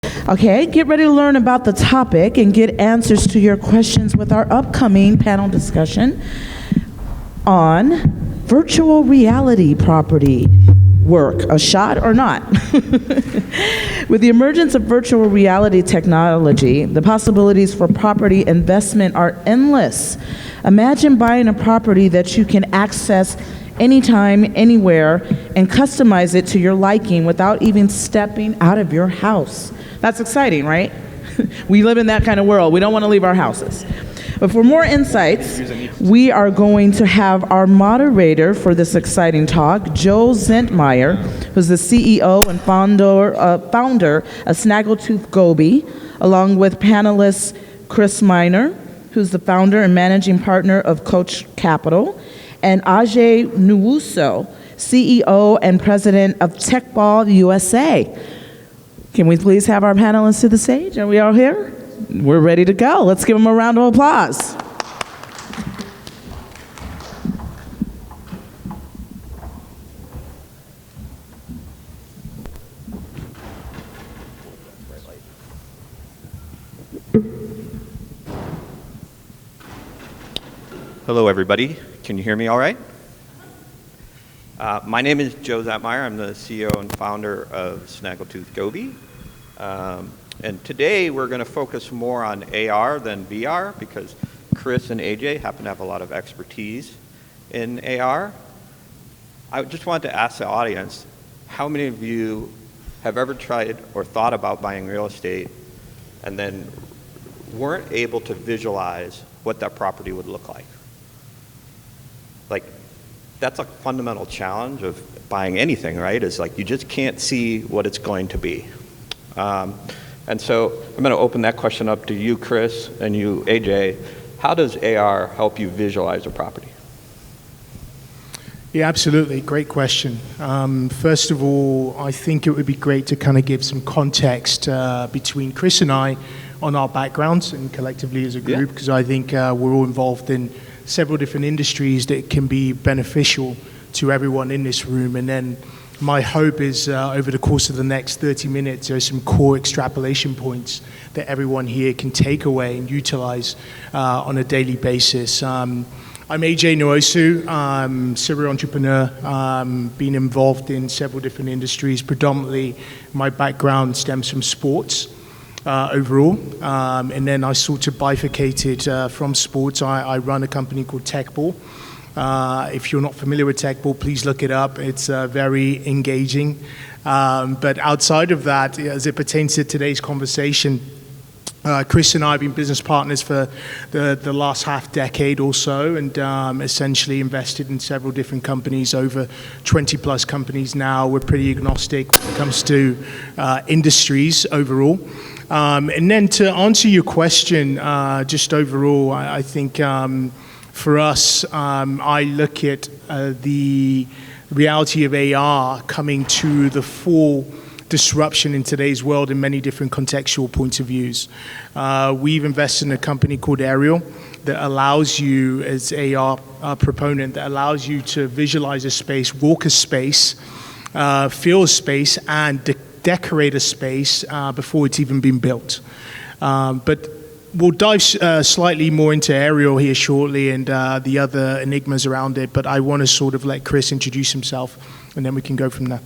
Okay, get ready to learn about the topic and get answers to your questions with our upcoming panel discussion on virtual reality property work, a shot or not. With the emergence of virtual reality technology, the possibilities for property investment are endless. Imagine buying a property that you can access anytime, anywhere, and customize it to your liking without even stepping out of your house. That's exciting, right? We live in that kind of world. We don't want to leave our houses. But for more insights, we are going to have our moderator for this exciting talk, Joe Zentmyer, who's the CEO and founder of Snaggletooth Goby, along with panelist Chris Miner, who's the founder and managing partner of Coact Capital, and Ajay Nwosu, CEO and President of Teqball USA. Can we please have our panelists to the stage? Are we all here? We're ready to go. Let's give them a round of applause. Hello, everybody. Can you hear me all right? My name is Joe Zentmyer. I'm the CEO and founder of Snaggletooth Goby. And today we're going to focus more on AR than VR because Chris and AJ happen to have a lot of expertise in AR. I just wanted to ask the audience, how many of you have ever tried or thought about buying real estate and then weren't able to visualize what that property would look like? Like, that's a fundamental challenge of buying anything, right? Is like you just can't see what it's going to be. And so I'm going to open that question up to you, Chris, and you, AJ. How does AR help you visualize a property? Yeah, absolutely. Great question. First of all, I think it would be great to kind of give some context between Chris and I on our backgrounds and collectively as a group, because I think we're all involved in several different industries that can be beneficial to everyone in this room. And then my hope is over the course of the next 30 minutes, there's some core extrapolation points that everyone here can take away and utilize on a daily basis. I'm Ajay Nwosu, serial entrepreneur, been involved in several different industries. Predominantly, my background stems from sports overall, and then I sort of bifurcated from sports. I run a company called Teqball. If you're not familiar with Teqball, please look it up. It's very engaging. But outside of that, as it pertains to today's conversation, Chris and I have been business partners for the last half decade or so, and essentially invested in several different companies, over 20 plus companies now. We're pretty agnostic when it comes to industries overall. And then to answer your question, just overall, I think for us, I look at the reality of AR coming to the full disruption in today's world in many different contextual points of views. We've invested in a company called Aerial that allows you, as AR proponent, that allows you to visualize a space, walk a space, feel a space, and decorate a space before it's even been built. But we'll dive slightly more into Aerial here shortly and the other enigmas around it, but I want to sort of let Chris introduce himself, and then we can go from there.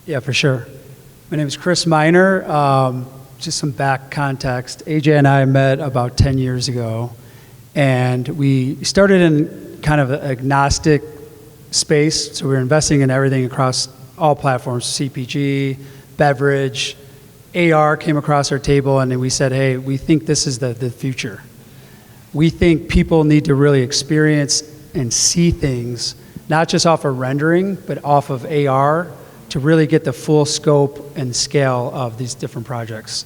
Yeah, for sure. My name is Chris Miner. Just some back context. AJ and I met about 10 years ago, and we started in kind of an agnostic space, so we were investing in everything across all platforms, CPG, beverage, AR came across our table, and then we said, hey, we think this is the future. We think people need to really experience and see things, not just off of rendering, but off of AR to really get the full scope and scale of these different projects.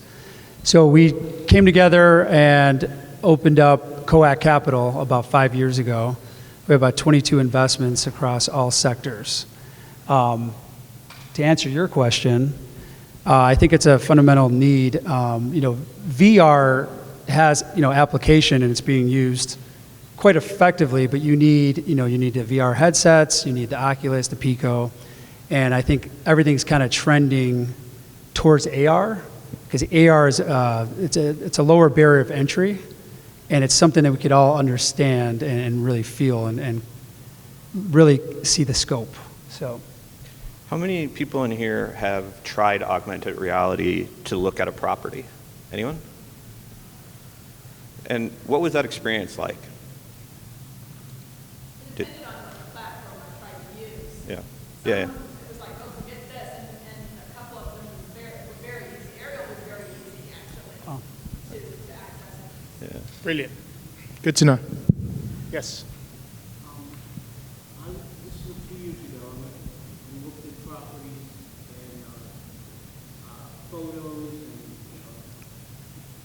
So we came together and opened up Coact Capital about 5 years ago. We have about 22 investments across all sectors. To answer your question, I think it's a fundamental need. VR has application and it's being used quite effectively, but you need the VR headsets, you need the Oculus, the Pico, and I think everything's kind of trending towards AR. because AR is it's a lower barrier of entry, and it's something that we could all understand and really feel and really see the scope. So, How many people in here have tried augmented reality to look at a property? Anyone? And what was that experience like? Depended on the platform I tried to use. Yeah. Some Yeah. it was like, oh, get this, and a couple of them were very easy. Ariel was very easy, actually, to access. Yeah. Brilliant. Good to know. Yes. This was 2 years ago. We looked at properties and photos,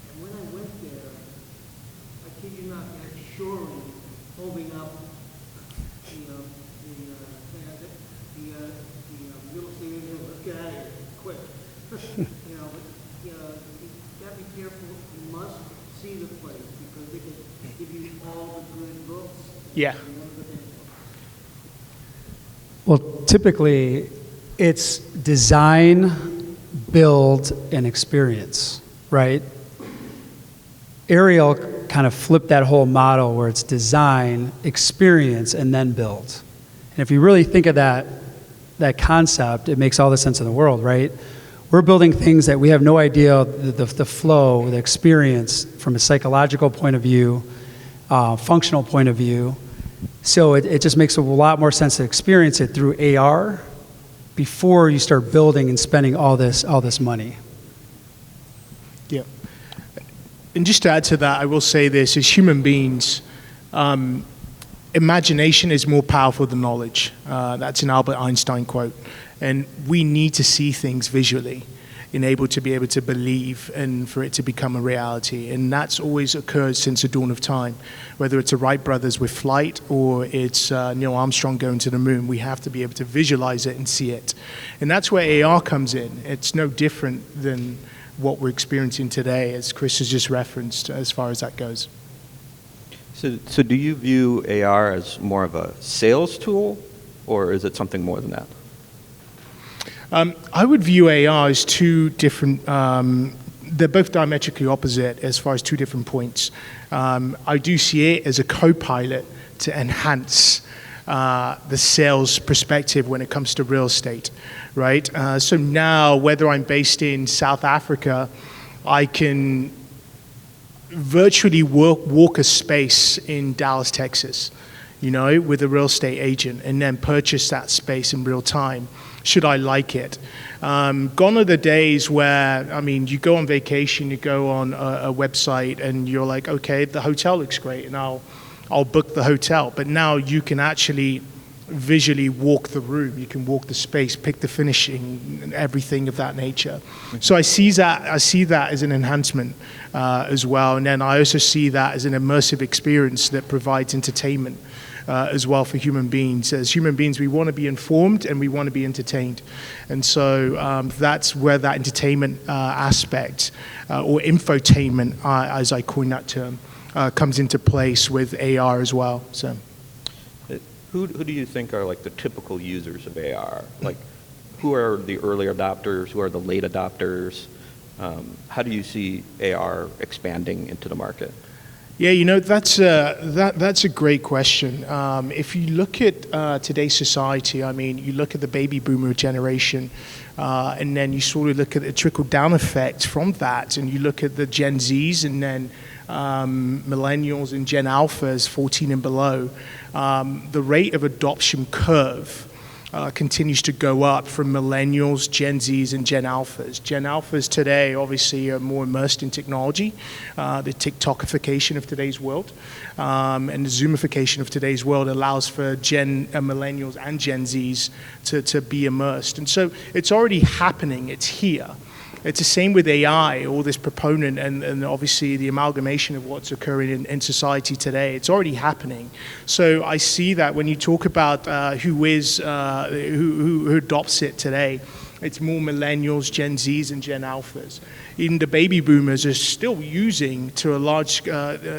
and when I went there, I kid you not, they had Shorey holding up the real estate agent. Let's get out of here quick. But you gotta be careful. You must see the place because they can give you all the good looks. Yeah. well, typically, it's design, build, and experience, right? Ariel kind of flipped that whole model where it's design, experience, and then build. And if you really think of that concept, it makes all the sense in the world, right? We're building things that we have no idea the flow, the experience from a psychological point of view, functional point of view. So it just makes a lot more sense to experience it through AR before you start building and spending all this money. Yeah. And just to add to that, I will say this, as human beings, imagination is more powerful than knowledge. That's an Albert Einstein quote. And we need to see things visually in able to be able to believe and for it to become a reality. And that's always occurred since the dawn of time. Whether it's the Wright brothers with flight or it's Neil Armstrong going to the moon, we have to be able to visualize it and see it. And that's where AR comes in. It's no different than what we're experiencing today, as Chris has just referenced, as far as that goes. So do you view AR as more of a sales tool, or is it something more than that? I would view AR as two different, they're both diametrically opposite as far as two different points. I do see it as a co-pilot to enhance the sales perspective when it comes to real estate, right? So now, whether I'm based in South Africa, I can virtually walk a space in Dallas, Texas, with a real estate agent, and then purchase that space in real time, should I like it. Gone are the days where, you go on vacation, you go on a website, and you're like, okay, the hotel looks great, and I'll book the hotel. But now you can actually visually walk the room, you can walk the space, pick the finishing, and everything of that nature. So I see that as an enhancement as well. And then I also see that as an immersive experience that provides entertainment as well for human beings. As human beings, we want to be informed and we want to be entertained. And so that's where that entertainment aspect or infotainment, as I coin that term, comes into place with AR as well. So, who do you think are like the typical users of AR? Like, who are the early adopters? Who are the late adopters? How do you see AR expanding into the market? Yeah, that's a great question. If you look at today's society, you look at the baby boomer generation, and then you sort of look at the trickle-down effect from that, and you look at the Gen Zs, and then millennials and Gen Alphas, 14 and below, the rate of adoption curve continues to go up from millennials, Gen Zs, and Gen Alphas. Gen Alphas today obviously are more immersed in technology, the TikTokification of today's world, and the Zoomification of today's world allows for millennials and Gen Zs to be immersed. And so it's already happening, it's here. It's the same with AI, all this proponent and obviously the amalgamation of what's occurring in society today. It's already happening. So I see that when you talk about who adopts it today, it's more millennials, Gen Zs, and Gen Alphas. Even the baby boomers are still using, to a large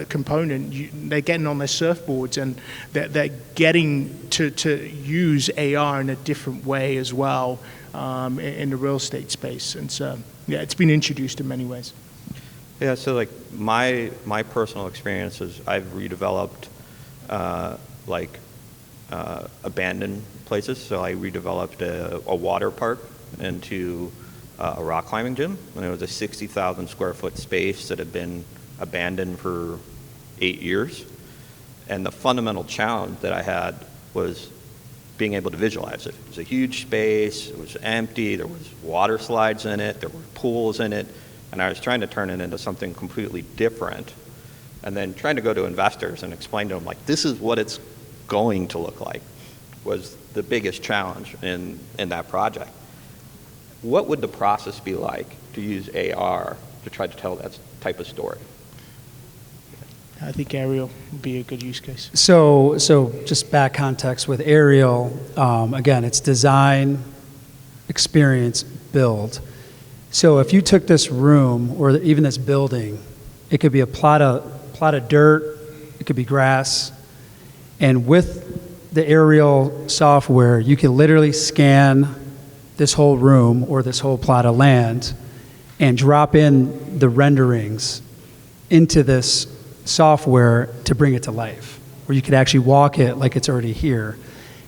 component, they're getting on their surfboards and they're getting to use AR in a different way as well, in the real estate space. And so, yeah, it's been introduced in many ways. Yeah, so like my personal experience is I've redeveloped abandoned places. So I redeveloped a water park into a rock climbing gym, and it was a 60,000 square foot space that had been abandoned for 8 years. And the fundamental challenge that I had was being able to visualize it. It was a huge space, it was empty, there was water slides in it, there were pools in it, and I was trying to turn it into something completely different, and then trying to go to investors and explain to them, like, this is what it's going to look like, was the biggest challenge in that project. What would the process be like to use AR to try to tell that type of story? I think aerial would be a good use case. So just back context with aerial, again, it's design, experience, build. So if you took this room or even this building, it could be a plot of dirt, it could be grass, and with the aerial software, you can literally scan this whole room or this whole plot of land and drop in the renderings into this software to bring it to life, where you could actually walk it like it's already here,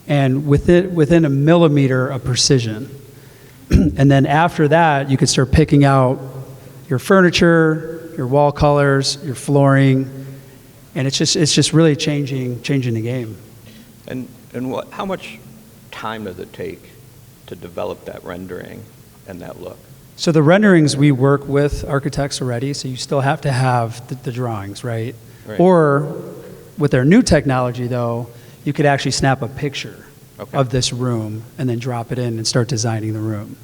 and within a millimeter of precision. And then after that, you could start picking out your furniture, your wall colors, your flooring, and it's just really changing the game. And how much time does it take to develop that rendering and that look? So the renderings, we work with architects already, so you still have to have the drawings, right? Or with their new technology, though, you could actually snap a picture of this room and then drop it in and start designing the room.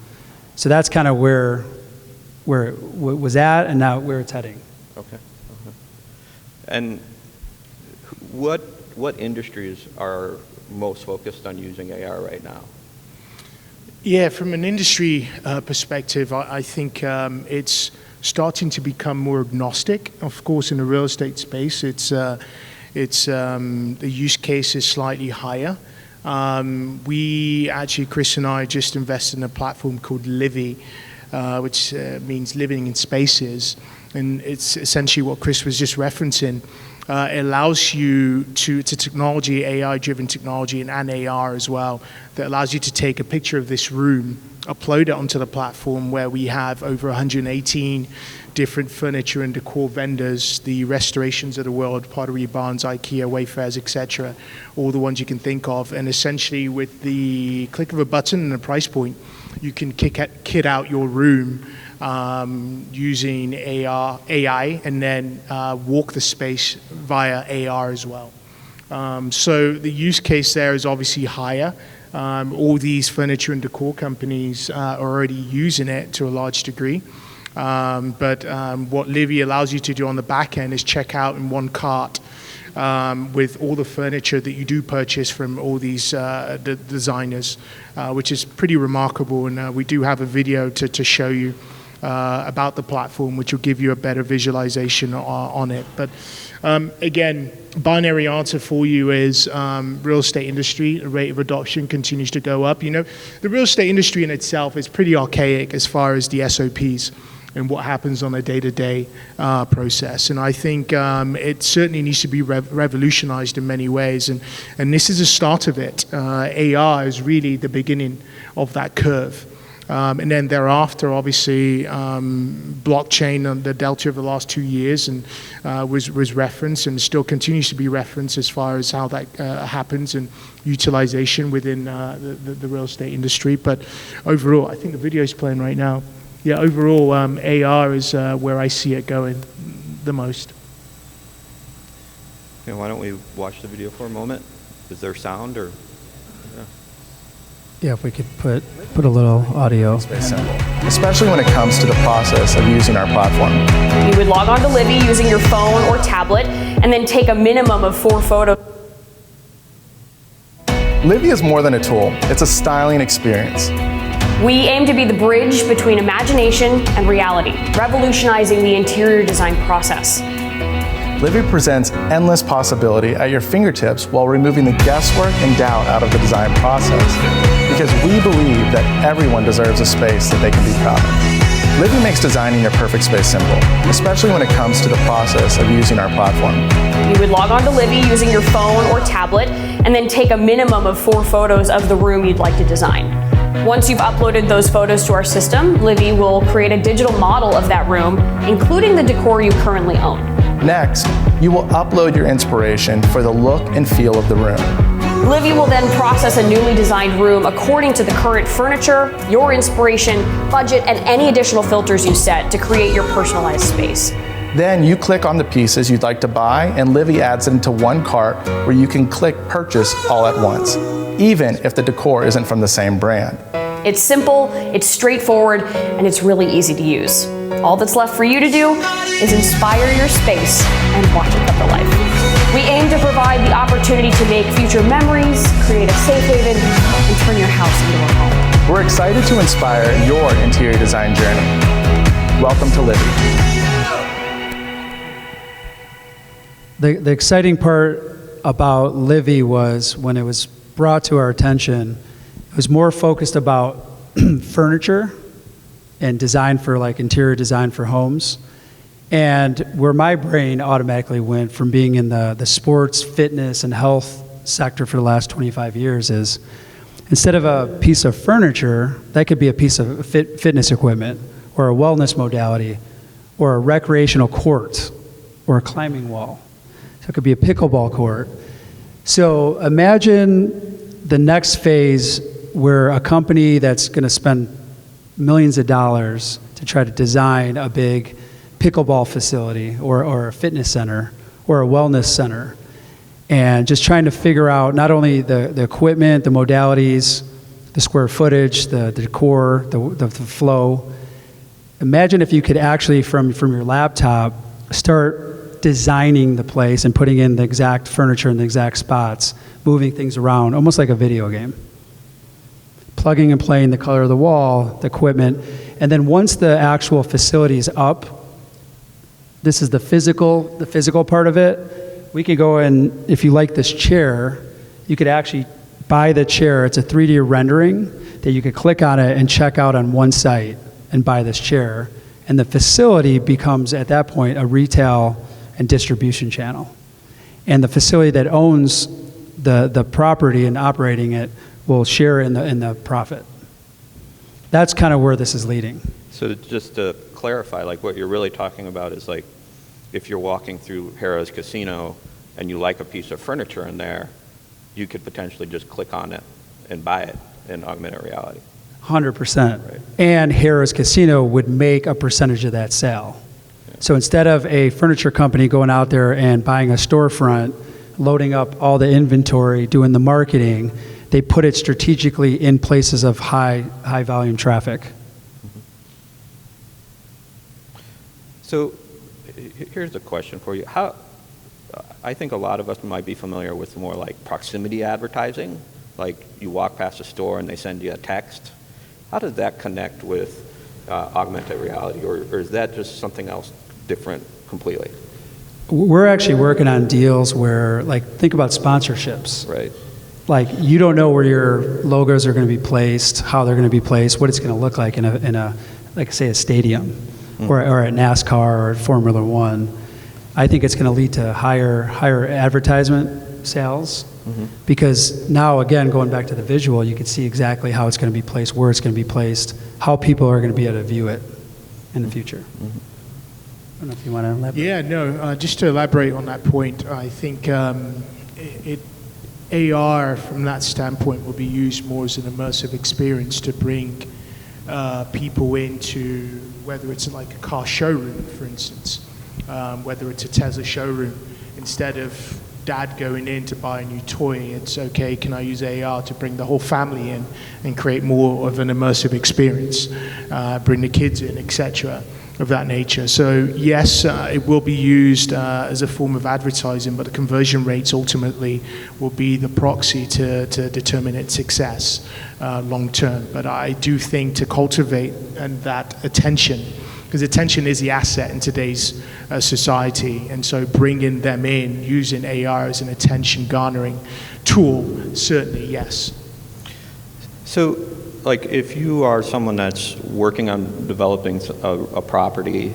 So that's kind of where it was at and now where it's heading. Okay. And what industries are most focused on using AR right now? Yeah, from an industry perspective, I think it's starting to become more agnostic. Of course, in the real estate space, the use case is slightly higher. We actually, Chris and I just invested in a platform called Livy, which means living in spaces, and it's essentially what Chris was just referencing. It allows you it's a technology, AI-driven technology, and AR as well, that allows you to take a picture of this room, upload it onto the platform where we have over 118 different furniture and decor vendors, the Restorations of the world, Pottery Barns, IKEA, Wayfarers, etc., all the ones you can think of. And essentially, with the click of a button and a price point, you can kit out your room using AI, and then walk the space via AR as well. So the use case there is obviously higher. All these furniture and decor companies are already using it to a large degree. But what Livy allows you to do on the back end is check out in one cart with all the furniture that you do purchase from all these designers, which is pretty remarkable. And we do have a video to show you about the platform, which will give you a better visualization on it. But again, binary answer for you is real estate industry, the rate of adoption continues to go up. You know, the real estate industry in itself is pretty archaic as far as the SOPs and what happens on a day-to-day process. And I think it certainly needs to be revolutionized in many ways. And this is the start of it. AR is really the beginning of that curve. And then thereafter, obviously, blockchain on the delta of the last 2 years and was referenced and still continues to be referenced as far as how that happens and utilization within the real estate industry. But overall, I think the video is playing right now. Yeah, overall, AR is where I see it going the most. Okay, why don't we watch the video for a moment? Is there sound or? Yeah, if we could put a little audio. Especially when it comes to the process of using our platform. You would log on to Livy using your phone or tablet and then take a minimum of 4 photos. Livy is more than a tool. It's a styling experience. We aim to be the bridge between imagination and reality, revolutionizing the interior design process. Livy presents endless possibility at your fingertips while removing the guesswork and doubt out of the design process. Because we believe that everyone deserves a space that they can be proud of. Livy makes designing your perfect space simple, especially when it comes to the process of using our platform. You would log on to Livy using your phone or tablet, and then take a minimum of 4 photos of the room you'd like to design. Once you've uploaded those photos to our system, Livy will create a digital model of that room, including the decor you currently own. Next, you will upload your inspiration for the look and feel of the room. Livy will then process a newly designed room according to the current furniture, your inspiration, budget, and any additional filters you set to create your personalized space. Then you click on the pieces you'd like to buy, and Livy adds it into one cart where you can click purchase all at once, even if the decor isn't from the same brand. It's simple, it's straightforward, and it's really easy to use. All that's left for you to do is inspire your space and watch it come to life. We aim to provide the opportunity to make future memories, create a safe haven, and turn your house into a home. We're excited to inspire your interior design journey. Welcome to Livy. The exciting part about Livy was when it was brought to our attention, it was more focused about furniture and design for like interior design for homes. And where my brain automatically went from being in the sports, fitness, and health sector for the last 25 years is instead of a piece of furniture, that could be a piece of fitness equipment or a wellness modality or a recreational court or a climbing wall. So it could be a pickleball court. So imagine the next phase where a company that's going to spend millions of dollars to try to design a big pickleball facility or a fitness center or a wellness center, and just trying to figure out not only the equipment, the modalities, the square footage, the decor, the flow. Imagine if you could actually, from your laptop, start designing the place and putting in the exact furniture in the exact spots, moving things around, almost like a video game. Plugging and playing the color of the wall, the equipment, and then once the actual facility is up, this is the physical part of it. We could go and, if you like this chair, you could actually buy the chair. It's a 3D rendering that you could click on it and check out on one site and buy this chair. And the facility becomes, at that point, a retail and distribution channel. And the facility that owns the property and operating it will share in the profit. That's kind of where this is leading. So just to clarify, like what you're really talking about is like if you're walking through Harrah's Casino and you like a piece of furniture in there, you could potentially just click on it and buy it in augmented reality. 100%. Right. And Harrah's Casino would make a percentage of that sale. So instead of a furniture company going out there and buying a storefront, loading up all the inventory, doing the marketing, they put it strategically in places of high volume traffic. So here's a question for you. I think a lot of us might be familiar with more like proximity advertising, like you walk past a store and they send you a text. How does that connect with augmented reality, or is that just something else different completely? We're actually working on deals where, like, think about sponsorships. Right. Like, you don't know where your logos are going to be placed, how they're going to be placed, what it's going to look like in a like, say, a stadium, or at NASCAR or at Formula One. I think it's going to lead to higher advertisement sales, because now, again, going back to the visual, you can see exactly how it's going to be placed, where it's going to be placed, how people are going to be able to view it in the future. I don't know if you want to elaborate. Yeah, no, just to elaborate on that point, I think AR, from that standpoint, will be used more as an immersive experience to bring people into, whether it's like a car showroom, for instance, whether it's a Tesla showroom. Instead of dad going in to buy a new toy, it's okay, can I use AR to bring the whole family in and create more of an immersive experience, bring the kids in, etc., of that nature. So yes, it will be used as a form of advertising, but the conversion rates ultimately will be the proxy to determine its success long term. But I do think to cultivate that attention because attention is the asset in today's society. And so bringing them in, using AR as an attention garnering tool, certainly yes. So, like, if you are someone that's working on developing a property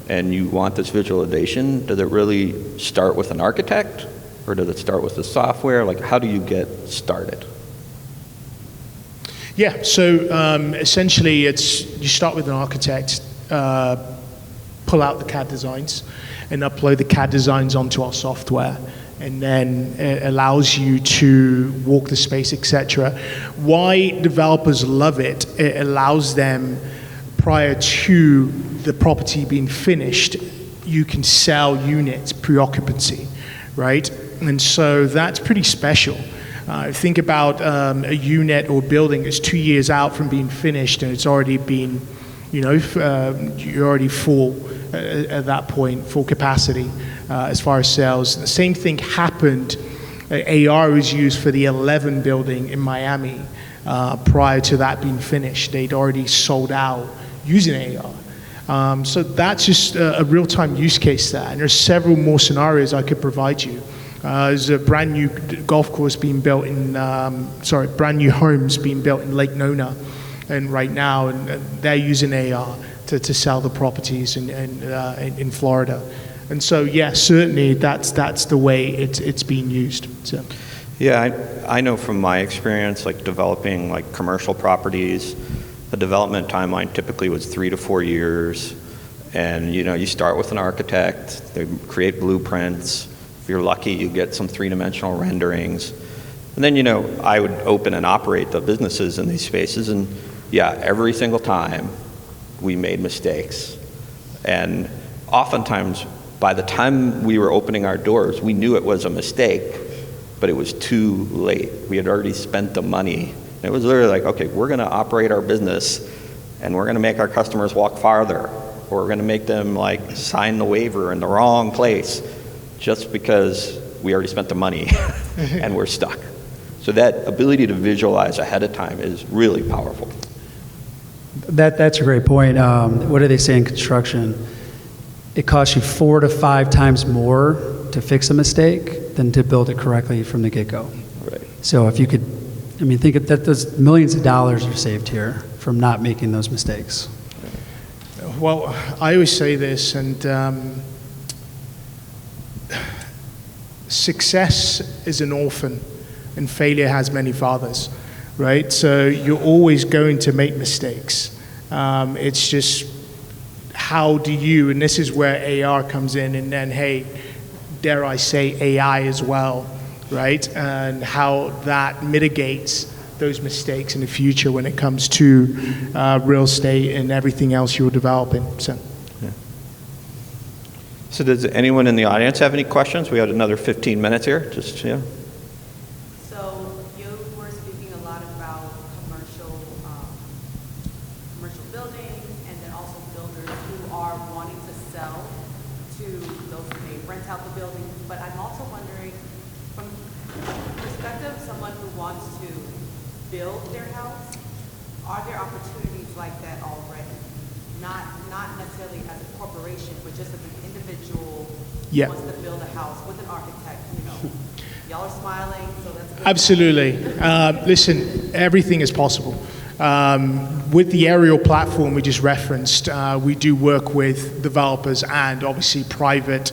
and you want this visualization, does it really start with an architect, or does it start with the software? Like, how do you get started? Yeah, so essentially you start with an architect, pull out the CAD designs, and upload the CAD designs onto our software. And then it allows you to walk the space, etc. Why developers love it, it allows them, prior to the property being finished, you can sell units pre-occupancy, right? And so that's pretty special. Think about a unit or building that's 2 years out from being finished and it's already been, you're already full at that point, full capacity as far as sales. The same thing happened. AR was used for the 11 building in Miami prior to that being finished. They'd already sold out using AR. So that's just a real-time use case there. And there's several more scenarios I could provide you. There's a brand new golf course being built in, brand new homes being built in Lake Nona, and right now, and they're using AR to sell the properties in Florida. And so, yeah, certainly that's the way it's being used. So. Yeah, I know from my experience, like developing like commercial properties, the development timeline typically was 3 to 4 years, and you start with an architect, they create blueprints. If you're lucky, you get some three-dimensional renderings. And then, I would open and operate the businesses in these spaces, and yeah, every single time we made mistakes. And oftentimes, by the time we were opening our doors, we knew it was a mistake, but it was too late. We had already spent the money. And it was literally like, okay, we're gonna operate our business, and we're gonna make our customers walk farther, or we're gonna make them like sign the waiver in the wrong place, just because we already spent the money and we're stuck. So that ability to visualize ahead of time is really powerful. That's a great point. What do they say in construction? It costs you 4 to 5 times more to fix a mistake than to build it correctly from the get-go. Right. So if you could, think of that, those millions of dollars are saved here from not making those mistakes. Well, I always say this, and success is an orphan, and failure has many fathers, right? So you're always going to make mistakes. It's just how do you, and this is where AR comes in, and then, hey, dare I say AI as well, right? And how that mitigates those mistakes in the future when it comes to real estate and everything else you're developing. So does anyone in the audience have any questions? We have another 15 minutes here. So you were speaking a lot about commercial buildings, and then also builders who are wanting to sell to those who may rent out the buildings. But I'm also wondering, from the perspective of someone who wants to build their house, are there opportunities like that already? Not necessarily as a corporation, but just as an individual who wants to build a house with an architect, Y'all are smiling, so that's good. Absolutely. Listen, everything is possible. With the aerial platform we just referenced, we do work with developers and obviously private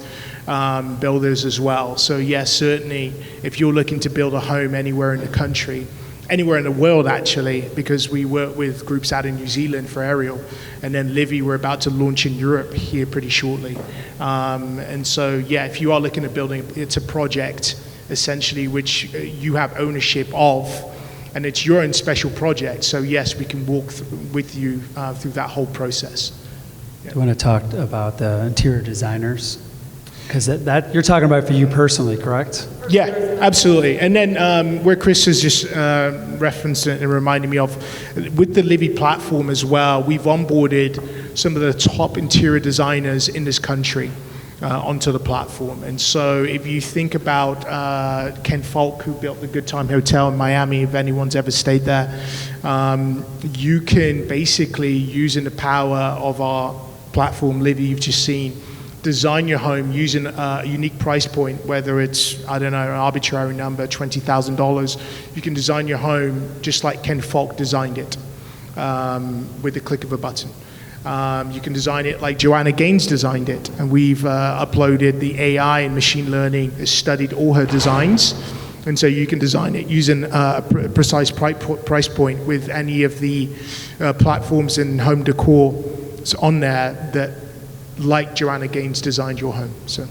builders as well. So yes, certainly, if you're looking to build a home anywhere in the country, anywhere in the world actually, because we work with groups out in New Zealand for aerial, and then Livy we're about to launch in Europe here pretty shortly. And so yeah, if you are looking at building, it's a project essentially which you have ownership of, and it's your own special project. So yes, we can walk with you through that whole process. Do you want to talk about the interior designers? Because that you're talking about for you personally, correct? Yeah, absolutely. And then where Chris has just referenced it and reminded me of, with the Livy platform as well, we've onboarded some of the top interior designers in this country onto the platform. And so if you think about Ken Falk, who built the Good Time Hotel in Miami, if anyone's ever stayed there, you can basically, using the power of our platform, Livy, you've just seen, design your home using a unique price point, whether it's, I don't know, an arbitrary number, $20,000. You can design your home just like Ken Falk designed it with the click of a button. You can design it like Joanna Gaines designed it, and we've uploaded the AI and machine learning has studied all her designs. And so you can design it using a precise price point with any of the platforms and home decor on there that, like Joanna Gaines designed your home. So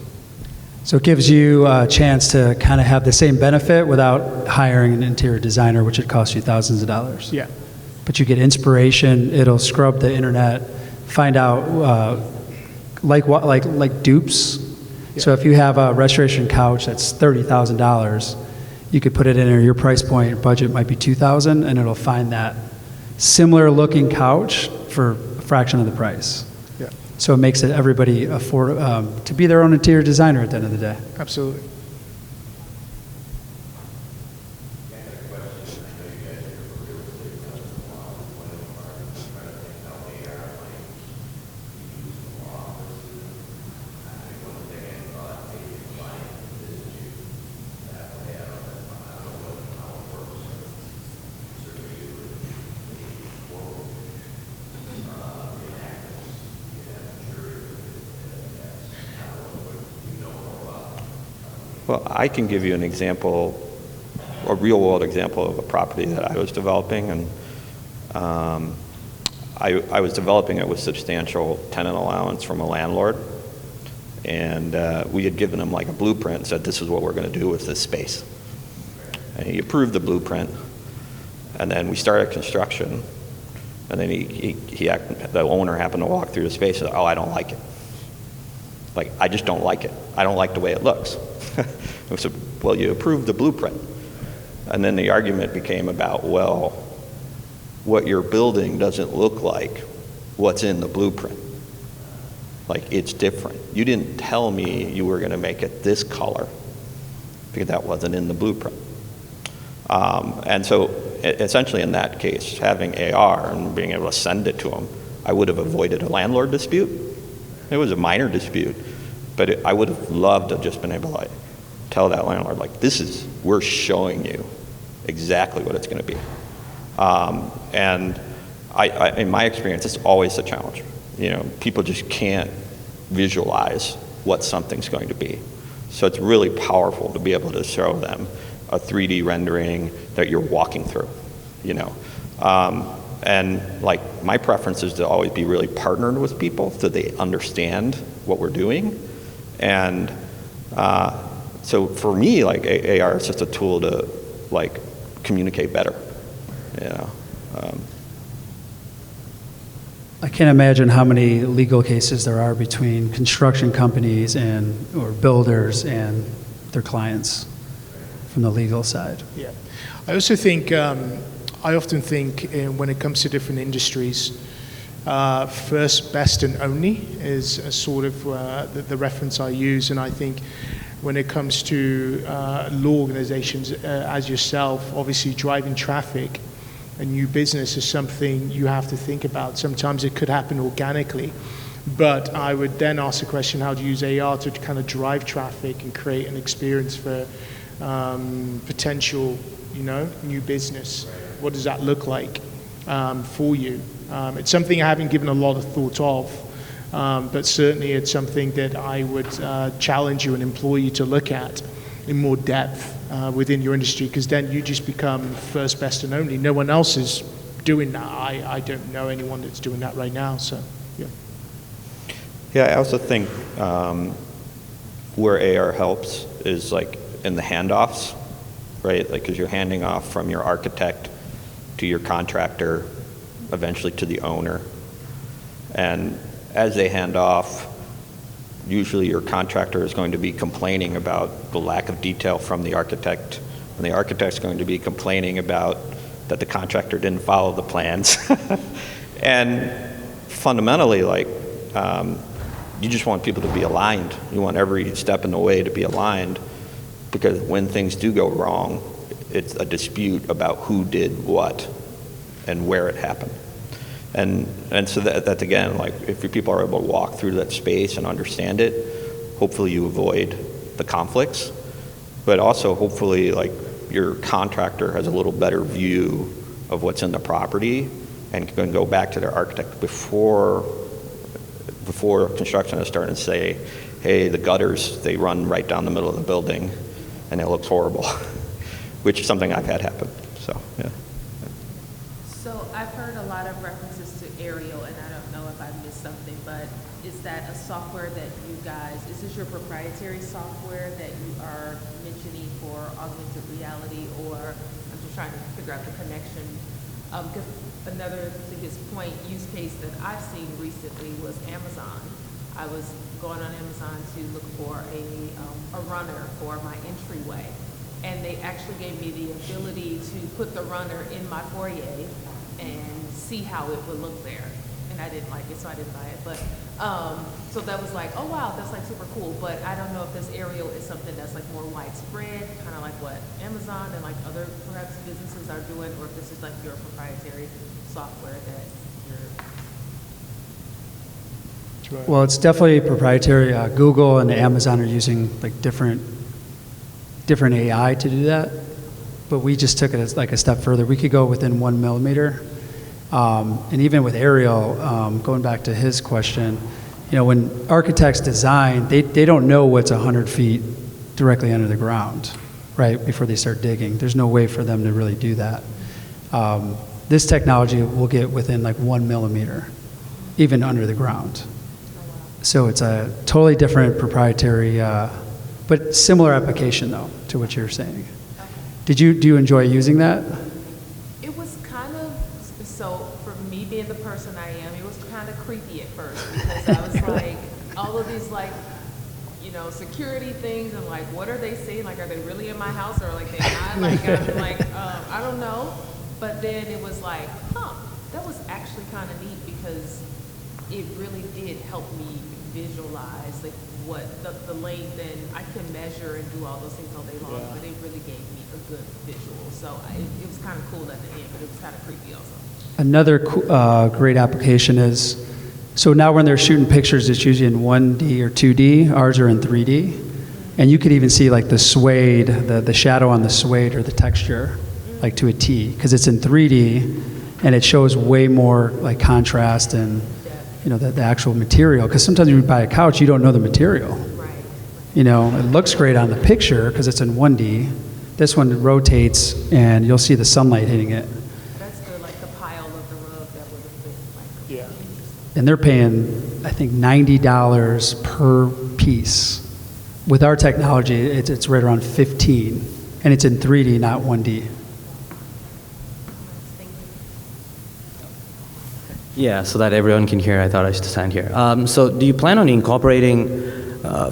it gives you a chance to kind of have the same benefit without hiring an interior designer, which would cost you thousands of dollars. yeah, But you get inspiration. It'll scrub the internet, find out like dupes. Yeah. So if you have a restoration couch that's $30,000, you could put it in there. Your price point budget might be $2,000, and it'll find that similar looking couch for a fraction of the price. yeah, So it makes it everybody afford to be their own interior designer at the end of the day. absolutely. Well, I can give you an example, a real-world example of a property that I was developing, and I was developing it with substantial tenant allowance from a landlord, and we had given him like a blueprint and said, this is what we're going to do with this space. And he approved the blueprint, and then we started construction, and then the owner happened to walk through the space and said, oh, I don't like it. Like, I just don't like it. I don't like the way it looks. I said, well, you approved the blueprint. And then the argument became about, well, what you're building doesn't look like what's in the blueprint. Like, it's different. You didn't tell me you were going to make it this color because that wasn't in the blueprint. And so essentially in that case, having AR and being able to send it to them, I would have avoided a landlord dispute. It was a minor dispute, but I would have loved to have just been able to tell that landlord, like, we're showing you exactly what it's going to be. And in my experience, it's always a challenge. You know, people just can't visualize what something's going to be. So it's really powerful to be able to show them a 3D rendering that you're walking through, you know. And like, my preference is to always be really partnered with people so they understand what we're doing. And so for me, like, AR is just a tool to like communicate better, you know. I can't imagine how many legal cases there are between construction companies or builders and their clients from the legal side. Yeah, I also think, I often think when it comes to different industries, first, best, and only is a sort of the reference I use. And I think when it comes to law organizations, as yourself, obviously driving traffic, a new business is something you have to think about. Sometimes it could happen organically, but I would then ask the question, how do you use AR to kind of drive traffic and create an experience for potential, you know, new business? What does that look like for you? It's something I haven't given a lot of thought of, but certainly it's something that I would challenge you and employ you to look at in more depth within your industry, because then you just become first, best, and only. No one else is doing that. I don't know anyone that's doing that right now, so yeah. Yeah, I also think where AR helps is like in the handoffs, right? Like, because you're handing off from your architect to your contractor, eventually to the owner. And as they hand off, usually your contractor is going to be complaining about the lack of detail from the architect, and the architect's going to be complaining about that the contractor didn't follow the plans. And fundamentally, like, you just want people to be aligned. You want every step in the way to be aligned, because when things do go wrong, it's a dispute about who did what and where it happened. And so that's again, like if your people are able to walk through that space and understand it, hopefully you avoid the conflicts, but also hopefully like your contractor has a little better view of what's in the property and can go back to their architect before construction is starting to say, hey, the gutters, they run right down the middle of the building and it looks horrible, which is something I've had happen, so, yeah. So I've heard a lot of references to Aerial, and I don't know if I missed something, but is that a software that you guys, is this your proprietary software that you are mentioning for augmented reality, or I'm just trying to figure out the connection? Because another, to his point, use case that I've seen recently was Amazon. I was going on Amazon to look for a runner for my entryway, and they actually gave me the ability to put the runner in my foyer and see how it would look there. And I didn't like it, so I didn't buy it. But so that was like, oh wow, that's like super cool. But I don't know if this Aerial is something that's like more widespread, kind of like what Amazon and like other perhaps businesses are doing, or if this is like your proprietary software that you're. Well, it's definitely proprietary. Google and Amazon are using like different AI to do that, but we just took it as like a step further. We could go within 1 millimeter, and even with Aerial, going back to his question, you know, when architects design, they don't know what's 100 feet directly under the ground, right, before they start digging. There's no way for them to really do that. This technology will get within like 1 millimeter, even under the ground. So it's a totally different proprietary, but similar application though to what you're saying. Do you enjoy using that? It was kind of, so for me being the person I am, it was kind of creepy at first because I was like, all of these like, you know, security things and like, what are they saying? Like, are they really in my house or like they not? Like, I'm like, I don't know. But then it was like, that was actually kind of neat because it really did help me visualize like what the length, and I can measure and do all those things all day long, but it really gave me a good visual. So it was kind of cool at the end, but it was kind of creepy also. Another great application is, so now when they're shooting pictures, it's usually in 1D or 2D. Ours are in 3D. And you could even see like the suede, the shadow on the suede or the texture, like to a T, because it's in 3D and it shows way more like contrast and you know, the actual material. Because sometimes when you buy a couch, you don't know the material. Right. You know, it looks great on the picture because it's in 1D. This one rotates and you'll see the sunlight hitting it. That's the pile of the rug that would have been like. Yeah. And they're paying, I think, $90 per piece. With our technology, it's right around 15, and it's in 3D, not 1D. Yeah, so that everyone can hear, I thought I should stand here. So do you plan on incorporating,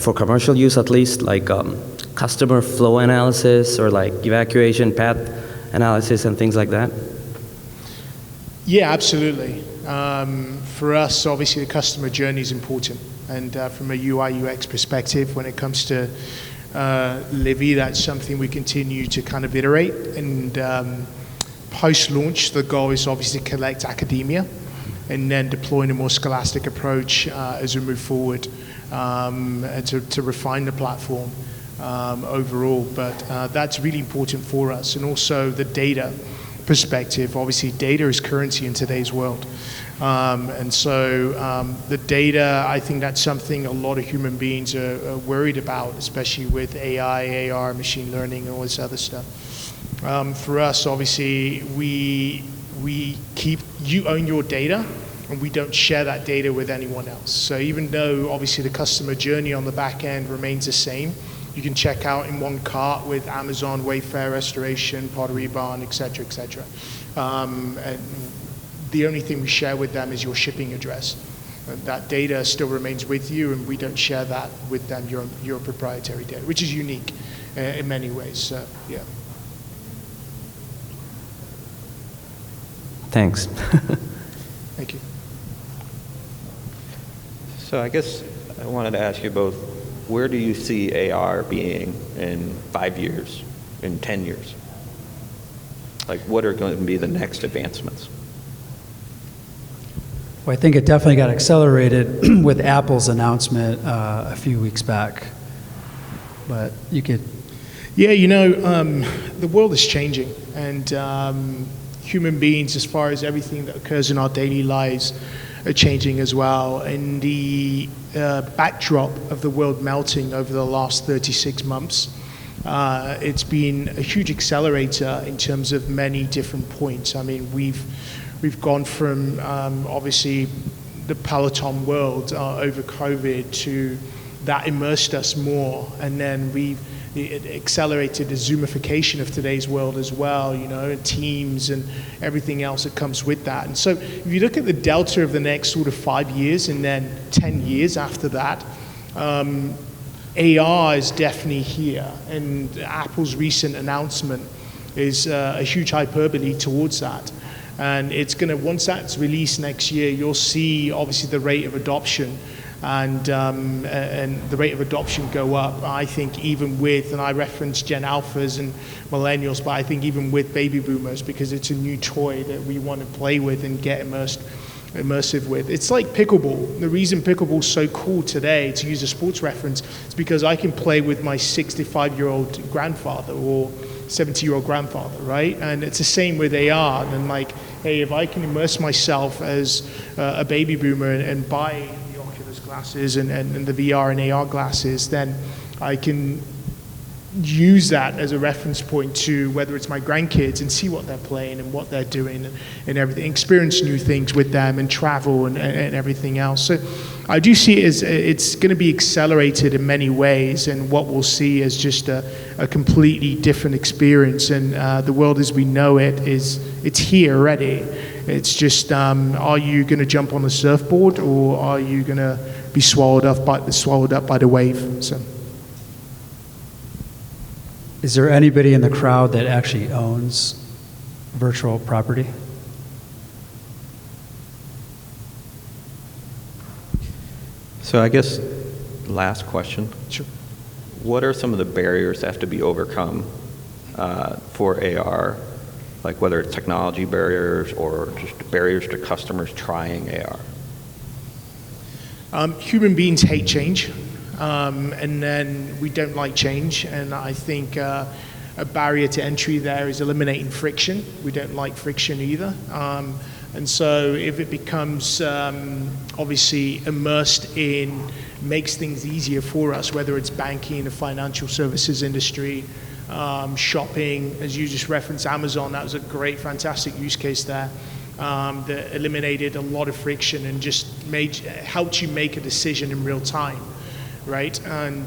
for commercial use at least, like customer flow analysis or like evacuation path analysis and things like that? Yeah, absolutely. For us, obviously, the customer journey is important. And from a UI, UX perspective, when it comes to Livy, that's something we continue to kind of iterate. And post-launch, the goal is obviously to collect academia and then deploying a more scholastic approach as we move forward and to refine the platform overall. But that's really important for us. And also the data perspective. Obviously, data is currency in today's world. And so the data, I think that's something a lot of human beings are worried about, especially with AI, AR, machine learning, and all this other stuff. For us, obviously, you own your data, and we don't share that data with anyone else. So even though, obviously, the customer journey on the back end remains the same, you can check out in one cart with Amazon, Wayfair, Restoration, Pottery Barn, et cetera, et cetera. And the only thing we share with them is your shipping address. And that data still remains with you, and we don't share that with them, your proprietary data, which is unique in many ways. So, yeah. Thanks. Thank you. So I guess I wanted to ask you both, where do you see AR being in 5 years, in 10 years? Like, what are going to be the next advancements? Well, I think it definitely got accelerated with Apple's announcement a few weeks back. But you could... Yeah, the world is changing, and human beings, as far as everything that occurs in our daily lives, are changing as well. And the backdrop of the world melting over the last 36 months, it's been a huge accelerator in terms of many different points. I mean, we've gone from obviously the Peloton world over COVID to that immersed us more, and then it accelerated the Zoomification of today's world as well, and Teams and everything else that comes with that. And so if you look at the delta of the next sort of 5 years and then 10 years after that, AR is definitely here. And Apple's recent announcement is a huge hyperbole towards that. And it's going to, once that's released next year, you'll see obviously the rate of adoption and the rate of adoption go up. I think even with, and I referenced Gen Alphas and Millennials, but I think even with baby boomers, because it's a new toy that we want to play with and get immersive with. It's like pickleball. The reason pickleball is so cool today, to use a sports reference, is because I can play with my 65-year-old grandfather or 70-year-old grandfather, right? And it's the same with AR. And like, hey, if I can immerse myself as a baby boomer and buy the Oculus glasses and the VR and AR glasses, then I can use that as a reference point to whether it's my grandkids and see what they're playing and what they're doing and everything, experience new things with them and travel and everything else. So I do see it as it's going to be accelerated in many ways, and what we'll see is just a completely different experience, and the world as we know it it's here already. It's just are you going to jump on the surfboard, or are you going to be swallowed up by the wave? So. Is there anybody in the crowd that actually owns virtual property? So I guess last question. Sure. What are some of the barriers that have to be overcome for AR, like whether it's technology barriers or just barriers to customers trying AR? Human beings hate change. And then we don't like change, and I think a barrier to entry there is eliminating friction. We don't like friction either. And so if it becomes obviously immersed in, makes things easier for us, whether it's banking, the financial services industry, shopping, as you just referenced Amazon, that was a great, fantastic use case there. That eliminated a lot of friction and just helped you make a decision in real time. Right, and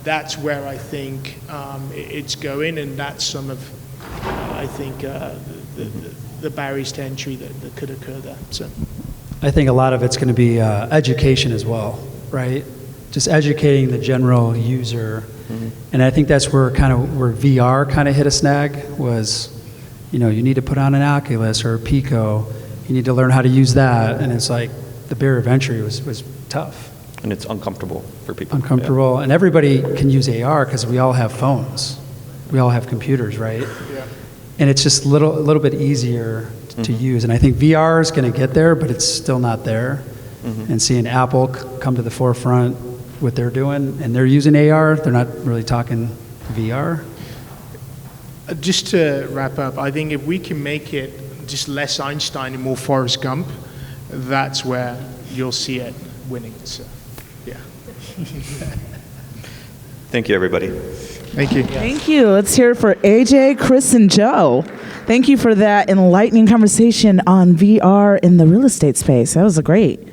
that's where I think it's going, and that's some of, I think, the barriers to entry that could occur there. So, I think a lot of it's going to be education as well, right? Just educating the general user, and I think that's where VR kind of hit a snag. Was, you need to put on an Oculus or a Pico, you need to learn how to use that, and it's like the barrier of entry was tough. And it's uncomfortable for people. Uncomfortable, yeah. And everybody can use AR because we all have phones. We all have computers, right? Yeah. And it's just a little bit easier to use. And I think VR is going to get there, but it's still not there. And seeing Apple come to the forefront, what they're doing, and they're using AR, they're not really talking VR. Just to wrap up, I think if we can make it just less Einstein and more Forrest Gump, that's where you'll see it winning. So. Yeah. Thank you, everybody. Thank you. Thank you. Let's hear it for AJ, Chris, and Joe. Thank you for that enlightening conversation on VR in the real estate space. That was great.